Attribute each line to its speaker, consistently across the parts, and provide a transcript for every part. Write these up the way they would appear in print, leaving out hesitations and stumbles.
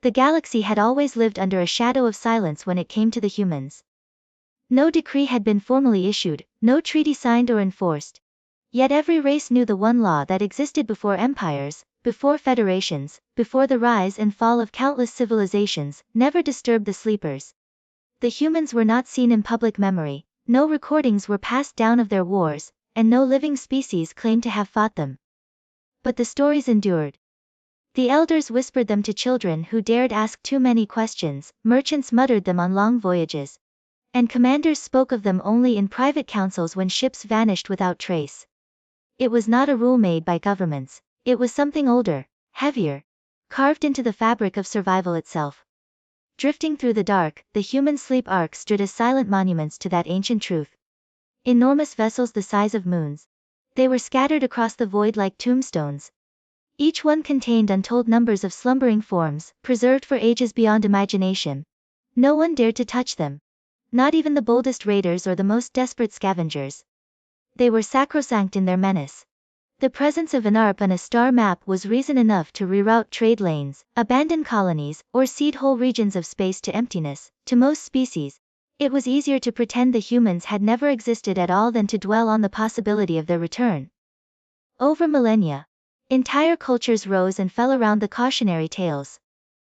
Speaker 1: The galaxy had always lived under a shadow of silence when it came to the humans. No decree had been formally issued, no treaty signed or enforced. Yet every race knew the one law that existed before empires, before federations, before the rise and fall of countless civilizations: never disturb the sleepers. The humans were not seen in public memory, no recordings were passed down of their wars, and no living species claimed to have fought them. But the stories endured. The elders whispered them to children who dared ask too many questions, merchants muttered them on long voyages, and commanders spoke of them only in private councils when ships vanished without trace. It was not a rule made by governments, it was something older, heavier, carved into the fabric of survival itself. Drifting through the dark, the human sleep ark stood as silent monuments to that ancient truth. Enormous vessels the size of moons. They were scattered across the void like tombstones. Each one contained untold numbers of slumbering forms, preserved for ages beyond imagination. No one dared to touch them. Not even the boldest raiders or the most desperate scavengers. They were sacrosanct in their menace. The presence of an arp on a star map was reason enough to reroute trade lanes, abandon colonies, or cede whole regions of space to emptiness. To most species, it was easier to pretend the humans had never existed at all than to dwell on the possibility of their return. Over millennia, entire cultures rose and fell around the cautionary tales.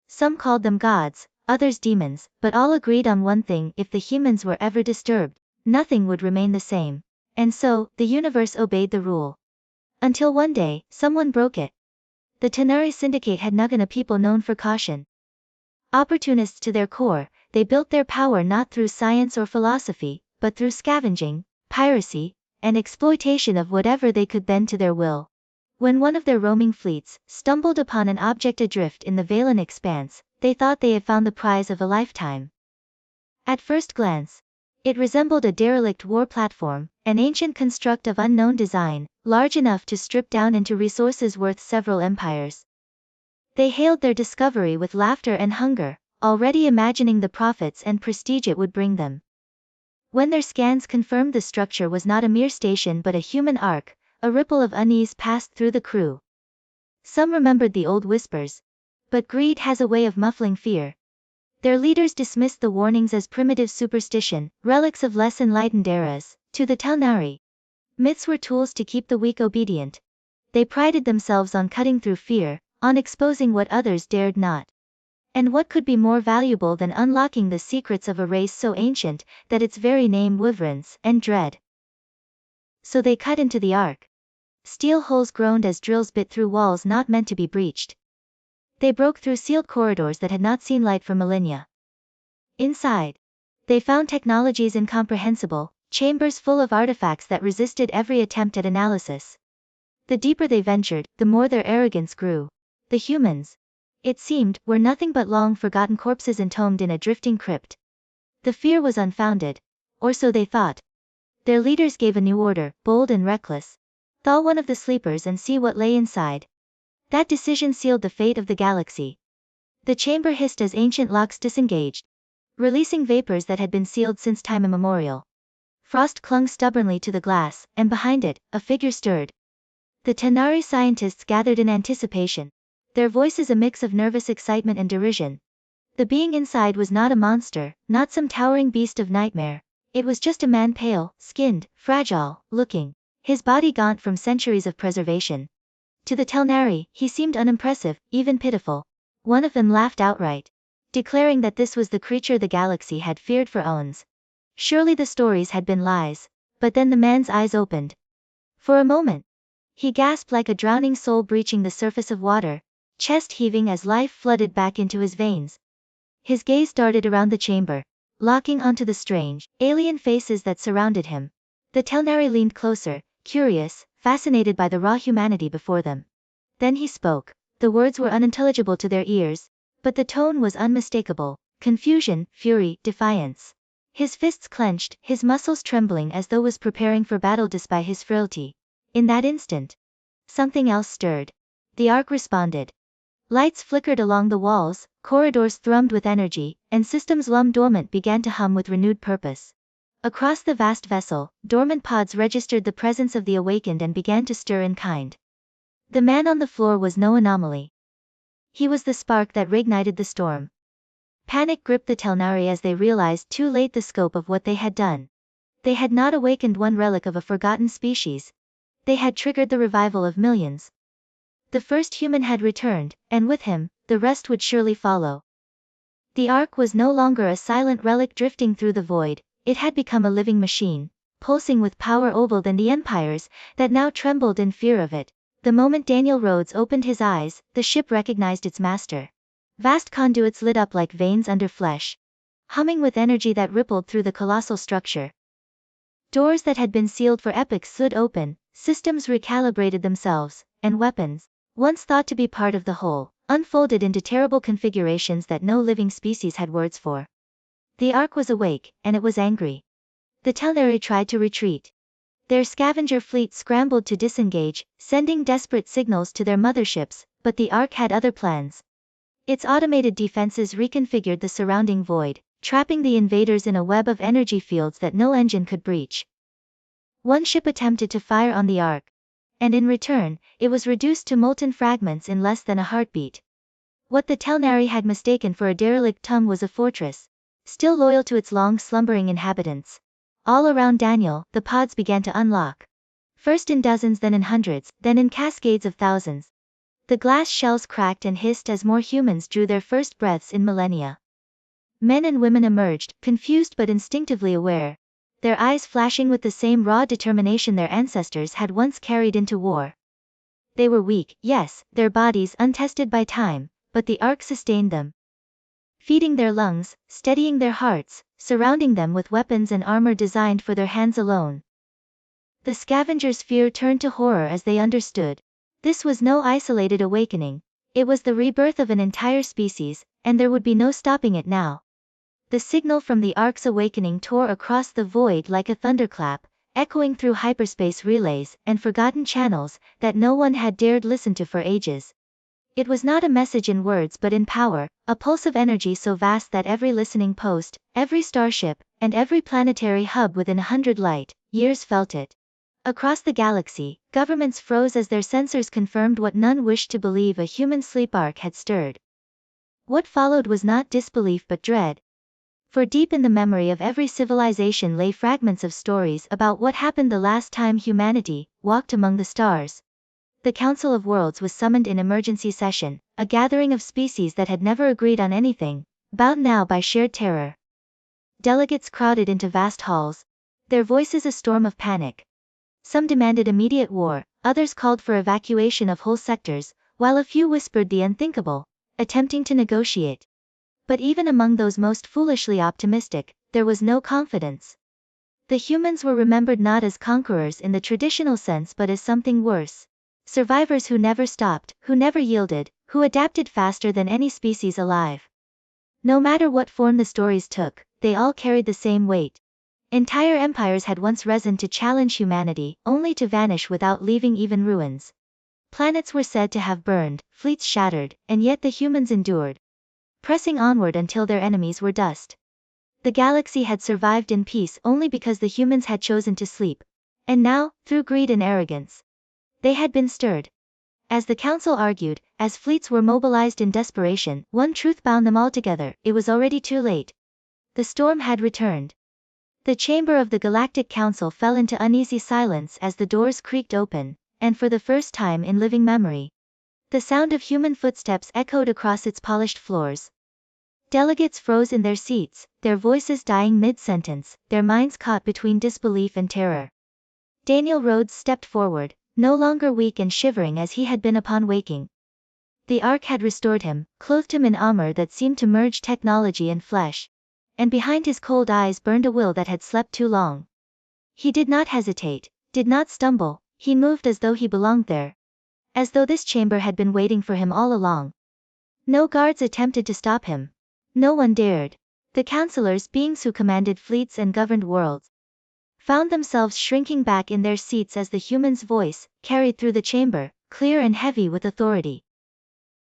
Speaker 1: Some called them gods, others demons, but all agreed on one thing: if the humans were ever disturbed, nothing would remain the same. And so, the universe obeyed the rule. Until one day, someone broke it. The Tanari Syndicate had Nugana people known for caution. Opportunists to their core, they built their power not through science or philosophy, but through scavenging, piracy, and exploitation of whatever they could bend to their will. When one of their roaming fleets stumbled upon an object adrift in the Valen expanse, they thought they had found the prize of a lifetime. At first glance, it resembled a derelict war platform, an ancient construct of unknown design, large enough to strip down into resources worth several empires. They hailed their discovery with laughter and hunger, already imagining the profits and prestige it would bring them. When their scans confirmed the structure was not a mere station but a human ark, a ripple of unease passed through the crew. Some remembered the old whispers. But greed has a way of muffling fear. Their leaders dismissed the warnings as primitive superstition, relics of less enlightened eras. To the Talnari, myths were tools to keep the weak obedient. They prided themselves on cutting through fear, on exposing what others dared not. And what could be more valuable than unlocking the secrets of a race so ancient, that its very name reverence and dread? So they cut into the ark. Steel holes groaned as drills bit through walls not meant to be breached. They broke through sealed corridors that had not seen light for millennia. Inside, they found technologies incomprehensible, chambers full of artifacts that resisted every attempt at analysis. The deeper they ventured, the more their arrogance grew. The humans, it seemed, were nothing but long-forgotten corpses entombed in a drifting crypt. The fear was unfounded. Or so they thought. Their leaders gave a new order, bold and reckless. Thaw one of the sleepers and see what lay inside. That decision sealed the fate of the galaxy. The chamber hissed as ancient locks disengaged, releasing vapors that had been sealed since time immemorial. Frost clung stubbornly to the glass, and behind it, a figure stirred. The Tanari scientists gathered in anticipation, their voices a mix of nervous excitement and derision. The being inside was not a monster, not some towering beast of nightmare. It was just a man, pale, skinned, fragile looking, his body gaunt from centuries of preservation. To the Talnari, he seemed unimpressive, even pitiful. One of them laughed outright, declaring that this was the creature the galaxy had feared for eons. Surely the stories had been lies. But then the man's eyes opened. For a moment, he gasped like a drowning soul breaching the surface of water, chest heaving as life flooded back into his veins. His gaze darted around the chamber, locking onto the strange, alien faces that surrounded him. The Talnari leaned closer, curious, fascinated by the raw humanity before them. Then he spoke. The words were unintelligible to their ears, but the tone was unmistakable: confusion, fury, defiance. His fists clenched, his muscles trembling as though was preparing for battle despite his frailty. In that instant, something else stirred. The ark responded. Lights flickered along the walls, corridors thrummed with energy, and systems long dormant began to hum with renewed purpose. Across the vast vessel, dormant pods registered the presence of the awakened and began to stir in kind. The man on the floor was no anomaly. He was the spark that reignited the storm. Panic gripped the Telnari as they realized too late the scope of what they had done. They had not awakened one relic of a forgotten species. They had triggered the revival of millions. The first human had returned, and with him, the rest would surely follow. The Ark was no longer a silent relic drifting through the void, it had become a living machine, pulsing with power older than the empires, that now trembled in fear of it. The moment Daniel Rhodes opened his eyes, the ship recognized its master. Vast conduits lit up like veins under flesh, humming with energy that rippled through the colossal structure. Doors that had been sealed for epochs slid open, systems recalibrated themselves, and weapons, once thought to be part of the whole, unfolded into terrible configurations that no living species had words for. The Ark was awake, and it was angry. The Telnari tried to retreat. Their scavenger fleet scrambled to disengage, sending desperate signals to their motherships, but the Ark had other plans. Its automated defenses reconfigured the surrounding void, trapping the invaders in a web of energy fields that no engine could breach. One ship attempted to fire on the Ark, and in return, it was reduced to molten fragments in less than a heartbeat. What the Telnari had mistaken for a derelict tomb was a fortress, still loyal to its long slumbering inhabitants. All around Daniel, the pods began to unlock. First in dozens, then in hundreds, then in cascades of thousands. The glass shells cracked and hissed as more humans drew their first breaths in millennia. Men and women emerged, confused but instinctively aware, their eyes flashing with the same raw determination their ancestors had once carried into war. They were weak, yes, their bodies untested by time, but the Ark sustained them, feeding their lungs, steadying their hearts, surrounding them with weapons and armor designed for their hands alone. The scavengers' fear turned to horror as they understood. This was no isolated awakening. It was the rebirth of an entire species, and there would be no stopping it now. The signal from the Ark's awakening tore across the void like a thunderclap, echoing through hyperspace relays and forgotten channels that no one had dared listen to for ages. It was not a message in words but in power, a pulse of energy so vast that every listening post, every starship, and every planetary hub within 100 light-years felt it. Across the galaxy, governments froze as their sensors confirmed what none wished to believe: a human sleep Ark had stirred. What followed was not disbelief but dread. For deep in the memory of every civilization lay fragments of stories about what happened the last time humanity walked among the stars. The Council of Worlds was summoned in emergency session, a gathering of species that had never agreed on anything, bound now by shared terror. Delegates crowded into vast halls, their voices a storm of panic. Some demanded immediate war, others called for evacuation of whole sectors, while a few whispered the unthinkable, attempting to negotiate. But even among those most foolishly optimistic, there was no confidence. The humans were remembered not as conquerors in the traditional sense but as something worse. Survivors who never stopped, who never yielded, who adapted faster than any species alive. No matter what form the stories took, they all carried the same weight. Entire empires had once risen to challenge humanity, only to vanish without leaving even ruins. Planets were said to have burned, fleets shattered, and yet the humans endured, pressing onward until their enemies were dust. The galaxy had survived in peace only because the humans had chosen to sleep. And now, through greed and arrogance, they had been stirred. As the council argued, as fleets were mobilized in desperation, one truth bound them all together: it was already too late. The storm had returned. The chamber of the Galactic Council fell into uneasy silence as the doors creaked open, and for the first time in living memory, the sound of human footsteps echoed across its polished floors. Delegates froze in their seats, their voices dying mid-sentence, their minds caught between disbelief and terror. Daniel Rhodes stepped forward, no longer weak and shivering as he had been upon waking. The Ark had restored him, clothed him in armor that seemed to merge technology and flesh. And behind his cold eyes burned a will that had slept too long. He did not hesitate, did not stumble, he moved as though he belonged there. As though this chamber had been waiting for him all along. No guards attempted to stop him. No one dared. The counselors, beings who commanded fleets and governed worlds, found themselves shrinking back in their seats as the human's voice carried through the chamber, clear and heavy with authority.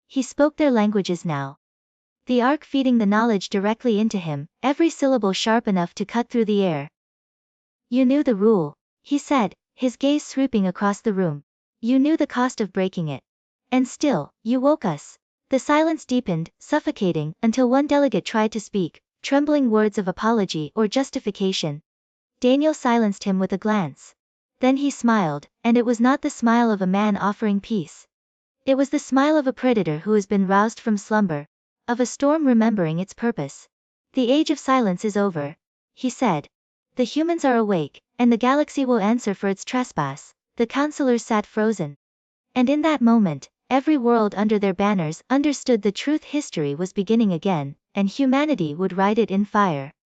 Speaker 1: He spoke their languages now. The Ark feeding the knowledge directly into him, every syllable sharp enough to cut through the air. You knew the rule, he said, his gaze sweeping across the room. You knew the cost of breaking it. And still, you woke us. The silence deepened, suffocating, until one delegate tried to speak, trembling words of apology or justification. Daniel silenced him with a glance. Then he smiled, and it was not the smile of a man offering peace. It was the smile of a predator who has been roused from slumber, of a storm remembering its purpose. The age of silence is over, he said. The humans are awake, and the galaxy will answer for its trespass. The counselors sat frozen. And in that moment, every world under their banners understood the truth: history was beginning again, and humanity would write it in fire.